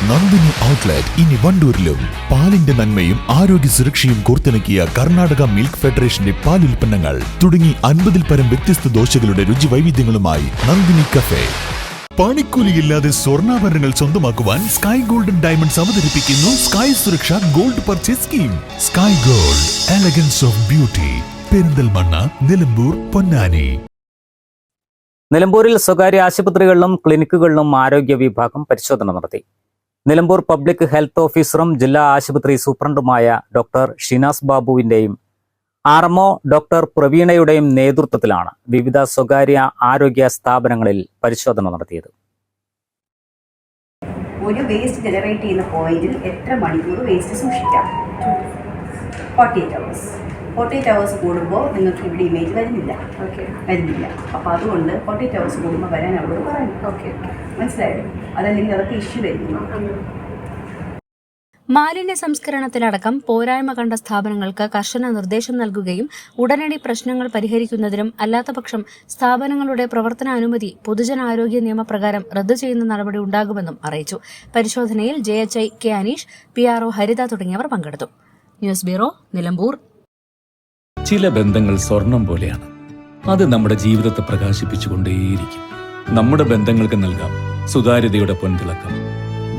Nandini outlet ഇനി വണ്ടൂരിലും. പാലിന്റെ നന്മയും ആരോഗ്യ സുരക്ഷയും കോർത്തിണക്കിയ കർണാടക മിൽക്ക് ഫെഡറേഷന്റെ പാലുൽപ്പന്നങ്ങൾ തുടങ്ങി 50-ൽ പരം വ്യത്യസ്ത ദോശകളുടെ രുചി വൈവിധ്യങ്ങളുമായി നന്ദിനി കഫേ. പണിക്കൂലിയില്ലാതെ സ്വർണ്ണാഭരണങ്ങൾ സ്വന്തമാക്കുവാൻ സ്കൈ ഗോൾഡൻ ഡയമണ്ട്സ് അവതരിപ്പിക്കുന്നു സ്കൈ സുരക്ഷ gold purchase scheme. Sky gold, elegance of beauty. Perinthalmanna, Nilambur, Ponnani. നിലമ്പൂരിൽ സ്വകാര്യ ആശുപത്രികളിലും ക്ലിനിക്കുകളിലും ആരോഗ്യ വിഭാഗം പരിശോധന നടത്തി. നിലമ്പൂർ പബ്ലിക് ഹെൽത്ത് ഓഫീസറും ജില്ലാ ആശുപത്രി സൂപ്രണ്ടുമായ ഡോക്ടർ ഷിനാസ് ബാബുവിന്റെയും ആർഎംഒ ഡോക്ടർ പ്രവീണയുടെയും നേതൃത്വത്തിലാണ് വിവിധ സ്വകാര്യ ആരോഗ്യ സ്ഥാപനങ്ങളിൽ പരിശോധന നടത്തിയത്. ഒരു വേസ്റ്റ് ജനറേറ്റ് ചെയ്യുന്ന പോയിന്റിൽ എത്ര മണിക്കൂർ വേസ്റ്റ് സൂക്ഷിക്കാം? 48 hours കൂടുമ്പോൾ നിങ്ങൾക്ക് ഇവിടെ ഇമേജ് വരുന്നില്ല. അപ്പോൾ അതുകൊണ്ട് 48 hours കൂടുമ്പോൾ വരാൻ അവരോട് പറയണം. മനസ്സിലായോ? അതല്ലെങ്കിൽ അതൊക്കെ ഇഷ്യൂ വരുന്നു. മാലിന്യ സംസ്കരണത്തിലടക്കം പോരായ്മ കണ്ട സ്ഥാപനങ്ങൾക്ക് കർശന നിർദ്ദേശം നൽകുകയും ഉടനടി പ്രശ്നങ്ങൾ പരിഹരിക്കുന്നതിനും അല്ലാത്തപക്ഷം സ്ഥാപനങ്ങളുടെ പ്രവർത്തനാനുമതി പൊതുജനാരോഗ്യ നിയമപ്രകാരം റദ്ദു ചെയ്യുന്ന നടപടി ഉണ്ടാകുമെന്നും അറിയിച്ചു. പരിശോധനയിൽ JHI കെ അനീഷ്, PRO ഹരിത തുടങ്ങിയവർ പങ്കെടുത്തു. News bureau, Nilambur. ചില ബന്ധങ്ങൾ സ്വർണം പോലെയാണ്. അത് നമ്മുടെ ജീവിതത്തെ പ്രകാശിപ്പിച്ചുകൊണ്ടേയിരിക്കും. നമ്മുടെ ബന്ധങ്ങൾക്ക് നൽകാം സുതാര്യതയുടെ പൊൻതിളക്കം.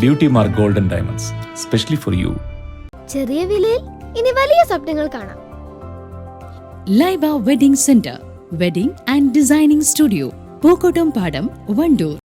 Beauty mark golden diamonds, specially for you. ചെറിയ വിലയിൽ ഇനി വലിയ സ്വപ്നങ്ങൾ കാണാം. Laiba wedding centre, wedding and designing studio, Pookkottumpadam, Wandoor.